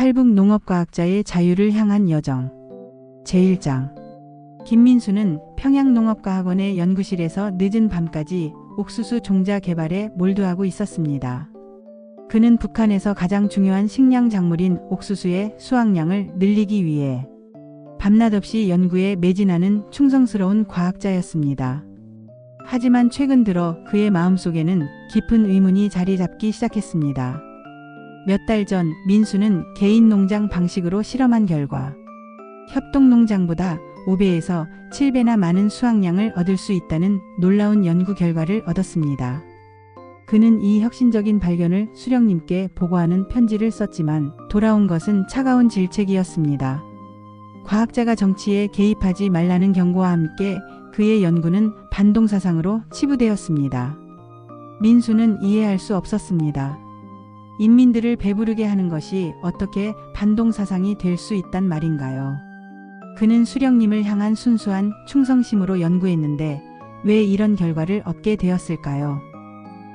탈북 농업과학자의 자유를 향한 여정. 제1장. 김민수는 평양농업과학원의 연구실에서 늦은 밤까지 옥수수 종자 개발에 몰두하고 있었습니다. 그는 북한에서 가장 중요한 식량 작물인 옥수수의 수확량을 늘리기 위해 밤낮 없이 연구에 매진하는 충성스러운 과학자였습니다. 하지만 최근 들어 그의 마음속에는 깊은 의문이 자리 잡기 시작했습니다. 몇 달 전 민수는 개인 농장 방식으로 실험한 결과 협동농장보다 5배에서 7배나 많은 수확량을 얻을 수 있다는 놀라운 연구 결과를 얻었습니다. 그는 이 혁신적인 발견을 수령님께 보고하는 편지를 썼지만 돌아온 것은 차가운 질책이었습니다. 과학자가 정치에 개입하지 말라는 경고와 함께 그의 연구는 반동사상으로 치부되었습니다. 민수는 이해할 수 없었습니다. 인민들을 배부르게 하는 것이 어떻게 반동사상이 될 수 있단 말인가요? 그는 수령님을 향한 순수한 충성심으로 연구했는데 왜 이런 결과를 얻게 되었을까요?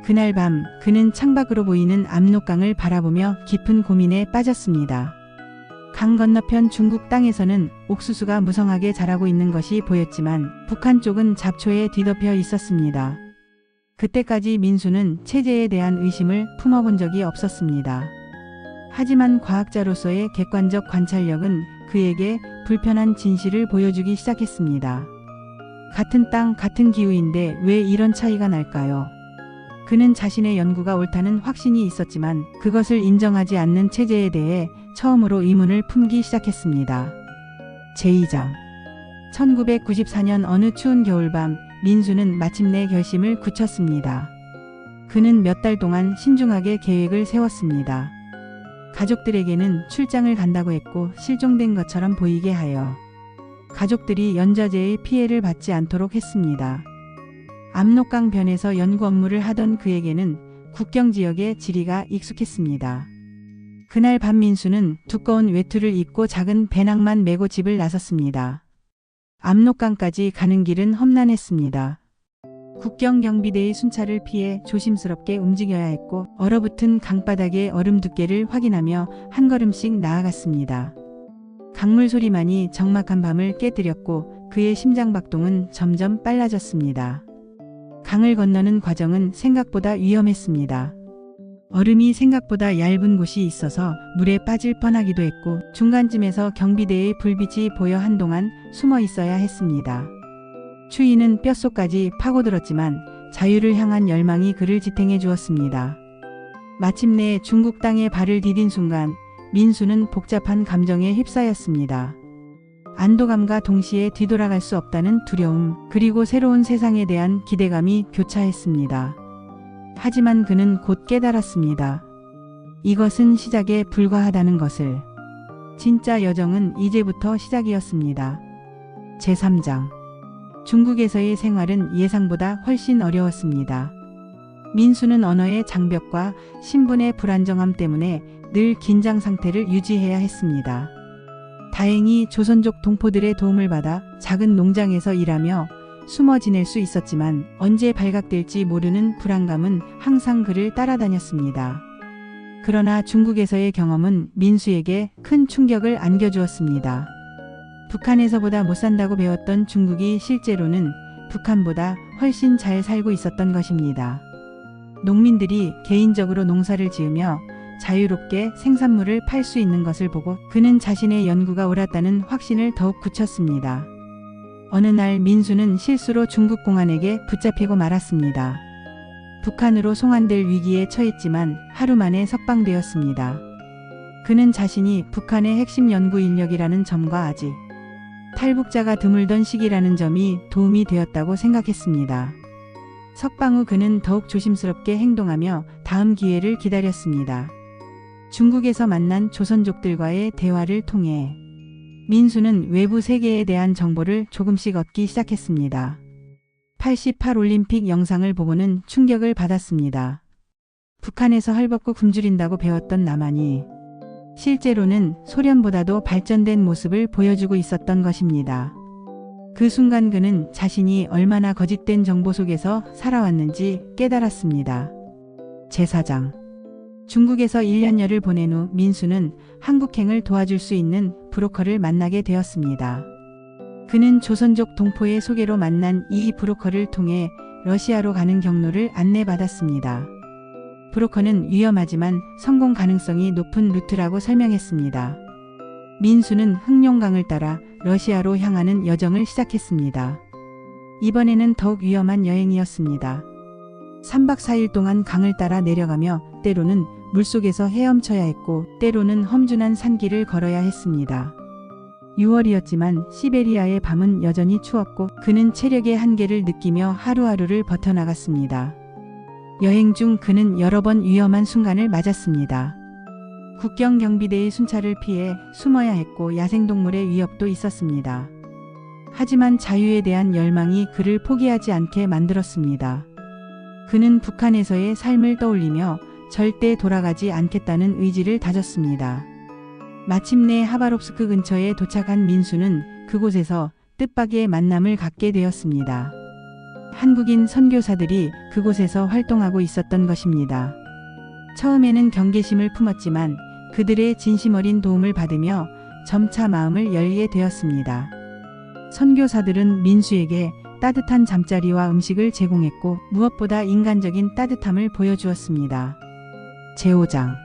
그날 밤 그는 창밖으로 보이는 압록강을 바라보며 깊은 고민에 빠졌습니다. 강 건너편 중국 땅에서는 옥수수가 무성하게 자라고 있는 것이 보였지만 북한 쪽은 잡초에 뒤덮여 있었습니다. 그때까지 민수는 체제에 대한 의심을 품어본 적이 없었습니다. 하지만 과학자로서의 객관적 관찰력은 그에게 불편한 진실을 보여주기 시작했습니다. 같은 땅, 같은 기후인데 왜 이런 차이가 날까요? 그는 자신의 연구가 옳다는 확신이 있었지만 그것을 인정하지 않는 체제에 대해 처음으로 의문을 품기 시작했습니다. 제2장. 1994년 어느 추운 겨울밤 민수는 마침내 결심을 굳혔습니다. 그는 몇 달 동안 신중하게 계획을 세웠습니다. 가족들에게는 출장을 간다고 했고 실종된 것처럼 보이게 하여 가족들이 연좌제의 피해를 받지 않도록 했습니다. 압록강 변에서 연구 업무를 하던 그에게는 국경 지역의 지리가 익숙했습니다. 그날 밤 민수는 두꺼운 외투를 입고 작은 배낭만 메고 집을 나섰습니다. 압록강까지 가는 길은 험난했습니다. 국경 경비대의 순찰을 피해 조심스럽게 움직여야 했고 얼어붙은 강바닥의 얼음 두께를 확인하며 한 걸음씩 나아갔습니다. 강물 소리만이 적막한 밤을 깨뜨렸고 그의 심장박동은 점점 빨라졌습니다. 강을 건너는 과정은 생각보다 위험했습니다. 얼음이 생각보다 얇은 곳이 있어서 물에 빠질 뻔하기도 했고 중간쯤에서 경비대의 불빛이 보여 한동안 숨어 있어야 했습니다. 추위는 뼛속까지 파고들었지만 자유를 향한 열망이 그를 지탱해 주었습니다. 마침내 중국 땅에 발을 디딘 순간 민수는 복잡한 감정에 휩싸였습니다. 안도감과 동시에 뒤돌아갈 수 없다는 두려움, 그리고 새로운 세상에 대한 기대감이 교차했습니다. 하지만 그는 곧 깨달았습니다. 이것은 시작에 불과하다는 것을. 진짜 여정은 이제부터 시작이었습니다. 제3장. 중국에서의 생활은 예상보다 훨씬 어려웠습니다. 민수는 언어의 장벽과 신분의 불안정함 때문에 늘 긴장 상태를 유지해야 했습니다. 다행히 조선족 동포들의 도움을 받아 작은 농장에서 일하며 숨어 지낼 수 있었지만 언제 발각될지 모르는 불안감은 항상 그를 따라다녔습니다. 그러나 중국에서의 경험은 민수에게 큰 충격을 안겨주었습니다. 북한에서보다 못 산다고 배웠던 중국이 실제로는 북한보다 훨씬 잘 살고 있었던 것입니다. 농민들이 개인적으로 농사를 지으며 자유롭게 생산물을 팔 수 있는 것을 보고 그는 자신의 연구가 옳았다는 확신을 더욱 굳혔습니다. 어느 날 민수는 실수로 중국 공안에게 붙잡히고 말았습니다. 북한으로 송환될 위기에 처했지만 하루 만에 석방되었습니다. 그는 자신이 북한의 핵심 연구 인력이라는 점과 아직 탈북자가 드물던 시기라는 점이 도움이 되었다고 생각했습니다. 석방 후 그는 더욱 조심스럽게 행동하며 다음 기회를 기다렸습니다. 중국에서 만난 조선족들과의 대화를 통해 민수는 외부 세계에 대한 정보를 조금씩 얻기 시작했습니다. 88 올림픽 영상을 보고는 충격을 받았습니다. 북한에서 헐벗고 굶주린다고 배웠던 남한이 실제로는 소련보다도 발전된 모습을 보여주고 있었던 것입니다. 그 순간 그는 자신이 얼마나 거짓된 정보 속에서 살아왔는지 깨달았습니다. 제4장. 중국에서 1년여를 보낸 후 민수는 한국행을 도와줄 수 있는 브로커를 만나게 되었습니다. 그는 조선족 동포의 소개로 만난 이 브로커를 통해 러시아로 가는 경로를 안내받았습니다. 브로커는 위험하지만 성공 가능성이 높은 루트라고 설명했습니다. 민수는 흑룡강을 따라 러시아로 향하는 여정을 시작했습니다. 이번에는 더욱 위험한 여행이었습니다. 3박 4일 동안 강을 따라 내려가며 때로는 물속에서 헤엄쳐야 했고 때로는 험준한 산길을 걸어야 했습니다. 6월이었지만 시베리아의 밤은 여전히 추웠고 그는 체력의 한계를 느끼며 하루하루를 버텨나갔습니다. 여행 중 그는 여러 번 위험한 순간을 맞았습니다. 국경 경비대의 순찰을 피해 숨어야 했고 야생동물의 위협도 있었습니다. 하지만 자유에 대한 열망이 그를 포기하지 않게 만들었습니다. 그는 북한에서의 삶을 떠올리며 절대 돌아가지 않겠다는 의지를 다졌습니다. 마침내 하바롭스크 근처에 도착한 민수는 그곳에서 뜻밖의 만남을 갖게 되었습니다. 한국인 선교사들이 그곳에서 활동하고 있었던 것입니다. 처음에는 경계심을 품었지만 그들의 진심 어린 도움을 받으며 점차 마음을 열게 되었습니다. 선교사들은 민수에게 따뜻한 잠자리와 음식을 제공했고 무엇보다 인간적인 따뜻함을 보여주었습니다. 제5장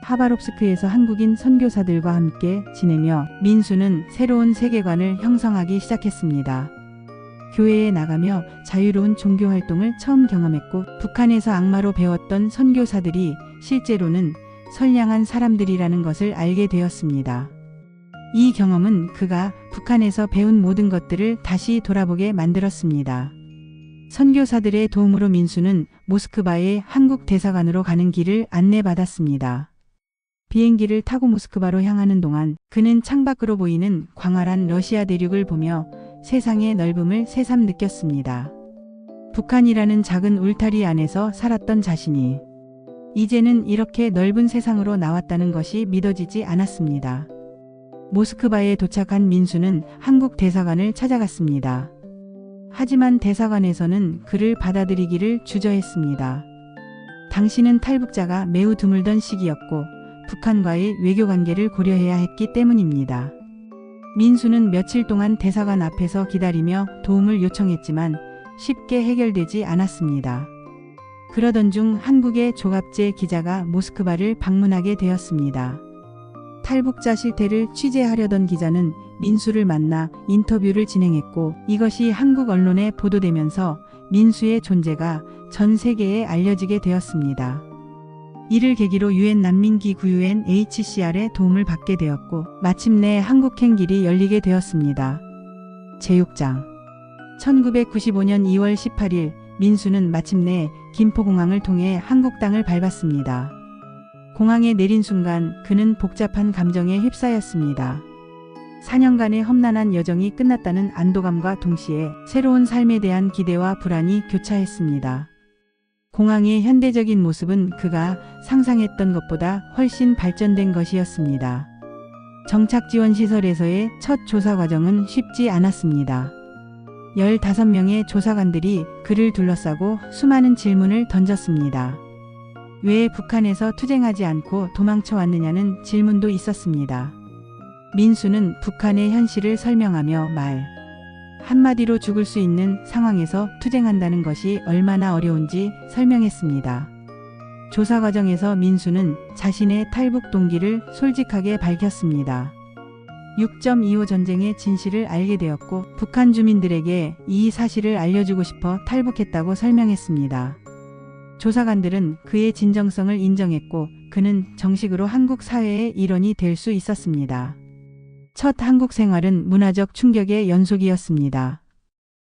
하바롭스크에서 한국인 선교사들과 함께 지내며 민수는 새로운 세계관을 형성하기 시작했습니다. 교회에 나가며 자유로운 종교활동을 처음 경험했고 북한에서 악마로 배웠던 선교사들이 실제로는 선량한 사람들이라는 것을 알게 되었습니다. 이 경험은 그가 북한에서 배운 모든 것들을 다시 돌아보게 만들었습니다. 선교사들의 도움으로 민수는 모스크바의 한국 대사관으로 가는 길을 안내받았습니다. 비행기를 타고 모스크바로 향하는 동안 그는 창밖으로 보이는 광활한 러시아 대륙을 보며 세상의 넓음을 새삼 느꼈습니다. 북한이라는 작은 울타리 안에서 살았던 자신이 이제는 이렇게 넓은 세상으로 나왔다는 것이 믿어지지 않았습니다. 모스크바에 도착한 민수는 한국 대사관을 찾아갔습니다. 하지만 대사관에서는 그를 받아들이기를 주저했습니다. 당신은 탈북자가 매우 드물던 시기였고 북한과의 외교관계를 고려해야 했기 때문입니다. 민수는 며칠 동안 대사관 앞에서 기다리며 도움을 요청했지만 쉽게 해결되지 않았습니다. 그러던 중 한국의 조갑재 기자가 모스크바를 방문하게 되었습니다. 탈북자 실태를 취재하려던 기자는 민수를 만나 인터뷰를 진행했고 이것이 한국 언론에 보도되면서 민수의 존재가 전 세계에 알려지게 되었습니다. 이를 계기로 유엔 난민기구 UNHCR의 도움을 받게 되었고 마침내 한국행 길이 열리게 되었습니다. 제6장 1995년 2월 18일 민수는 마침내 김포공항을 통해 한국 땅을 밟았습니다. 공항에 내린 순간 그는 복잡한 감정에 휩싸였습니다. 4년간의 험난한 여정이 끝났다는 안도감과 동시에 새로운 삶에 대한 기대와 불안이 교차했습니다. 공항의 현대적인 모습은 그가 상상했던 것보다 훨씬 발전된 것이었습니다. 정착지원 시설에서의 첫 조사 과정은 쉽지 않았습니다. 15명의 조사관들이 그를 둘러싸고 수많은 질문을 던졌습니다. 왜 북한에서 투쟁하지 않고 도망쳐 왔느냐는 질문도 있었습니다. 민수는 북한의 현실을 설명하며 말 한마디로 죽을 수 있는 상황에서 투쟁한다는 것이 얼마나 어려운지 설명했습니다. 조사 과정에서 민수는 자신의 탈북 동기를 솔직하게 밝혔습니다. 6.25 전쟁의 진실을 알게 되었고 북한 주민들에게 이 사실을 알려주고 싶어 탈북했다고 설명했습니다. 조사관들은 그의 진정성을 인정했고 그는 정식으로 한국 사회의 일원이 될 수 있었습니다. 첫 한국 생활은 문화적 충격의 연속이었습니다.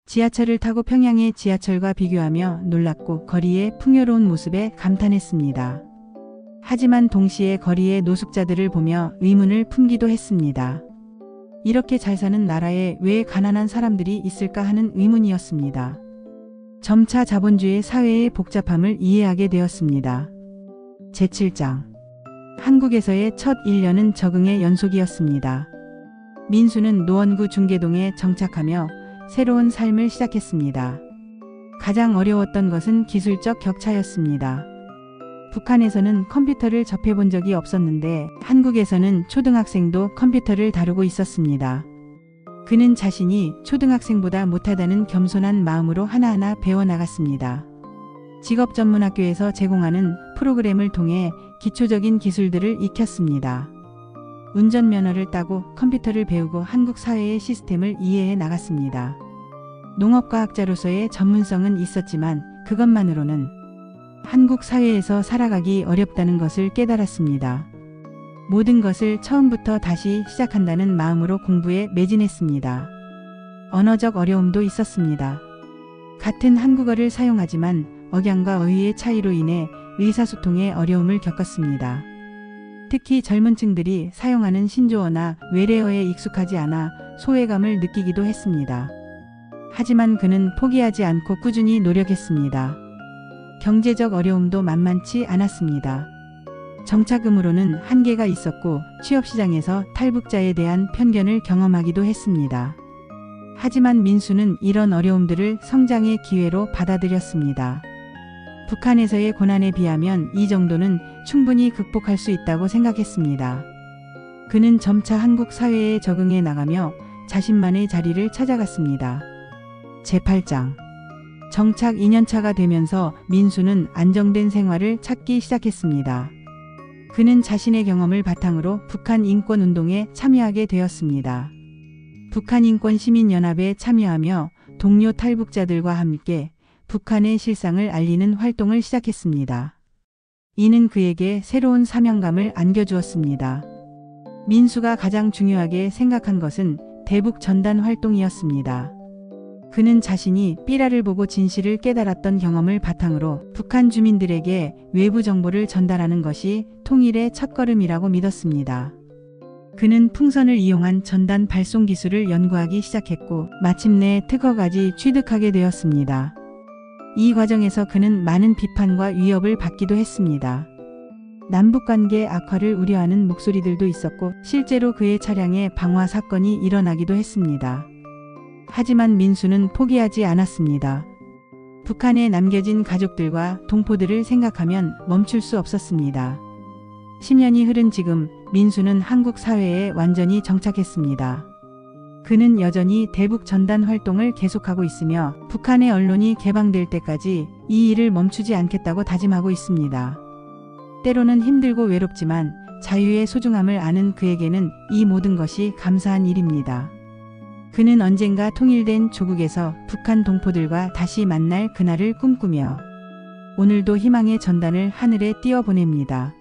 지하철을 타고 평양의 지하철과 비교하며 놀랐고 거리의 풍요로운 모습에 감탄했습니다. 하지만 동시에 거리의 노숙자들을 보며 의문을 품기도 했습니다. 이렇게 잘 사는 나라에 왜 가난한 사람들이 있을까 하는 의문이었습니다. 점차 자본주의 사회의 복잡함을 이해하게 되었습니다. 제7장 한국에서의 첫 1년은 적응의 연속이었습니다. 민수는 노원구 중계동에 정착하며 새로운 삶을 시작했습니다. 가장 어려웠던 것은 기술적 격차였습니다. 북한에서는 컴퓨터를 접해본 적이 없었는데 한국에서는 초등학생도 컴퓨터를 다루고 있었습니다. 그는 자신이 초등학생보다 못하다는 겸손한 마음으로 하나하나 배워나갔습니다. 직업전문학교에서 제공하는 프로그램을 통해 기초적인 기술들을 익혔습니다. 운전면허를 따고 컴퓨터를 배우고 한국 사회의 시스템을 이해해 나갔습니다. 농업과학자로서의 전문성은 있었지만 그것만으로는 한국 사회에서 살아가기 어렵다는 것을 깨달았습니다. 모든 것을 처음부터 다시 시작한다는 마음으로 공부에 매진했습니다. 언어적 어려움도 있었습니다. 같은 한국어를 사용하지만 억양과 어휘의 차이로 인해 의사소통에 어려움을 겪었습니다. 특히 젊은 층들이 사용하는 신조어나 외래어에 익숙하지 않아 소외감을 느끼기도 했습니다. 하지만 그는 포기하지 않고 꾸준히 노력했습니다. 경제적 어려움도 만만치 않았습니다. 정착금으로는 한계가 있었고 취업시장에서 탈북자에 대한 편견을 경험하기도 했습니다. 하지만 민수는 이런 어려움들을 성장의 기회로 받아들였습니다. 북한에서의 고난에 비하면 이 정도는 충분히 극복할 수 있다고 생각했습니다. 그는 점차 한국 사회에 적응해 나가며 자신만의 자리를 찾아갔습니다. 제8장 정착 2년차가 되면서 민수는 안정된 생활을 찾기 시작했습니다. 그는 자신의 경험을 바탕으로 북한 인권운동에 참여하게 되었습니다. 북한인권시민연합에 참여하며 동료 탈북자들과 함께 북한의 실상을 알리는 활동을 시작했습니다. 이는 그에게 새로운 사명감을 안겨주었습니다. 민수가 가장 중요하게 생각한 것은 대북 전단 활동이었습니다. 그는 자신이 삐라를 보고 진실을 깨달았던 경험을 바탕으로 북한 주민들에게 외부 정보를 전달하는 것이 통일의 첫걸음이라고 믿었습니다. 그는 풍선을 이용한 전단 발송 기술을 연구하기 시작했고 마침내 특허까지 취득하게 되었습니다. 이 과정에서 그는 많은 비판과 위협을 받기도 했습니다. 남북관계 악화를 우려하는 목소리들도 있었고 실제로 그의 차량에 방화 사건이 일어나기도 했습니다. 하지만 민수는 포기하지 않았습니다. 북한에 남겨진 가족들과 동포들을 생각하면 멈출 수 없었습니다. 10년이 흐른 지금 민수는 한국 사회에 완전히 정착했습니다. 그는 여전히 대북 전단 활동을 계속하고 있으며 북한의 언론이 개방될 때까지 이 일을 멈추지 않겠다고 다짐하고 있습니다. 때로는 힘들고 외롭지만 자유의 소중함을 아는 그에게는 이 모든 것이 감사한 일입니다. 그는 언젠가 통일된 조국에서 북한 동포들과 다시 만날 그날을 꿈꾸며 오늘도 희망의 전단을 하늘에 띄워보냅니다.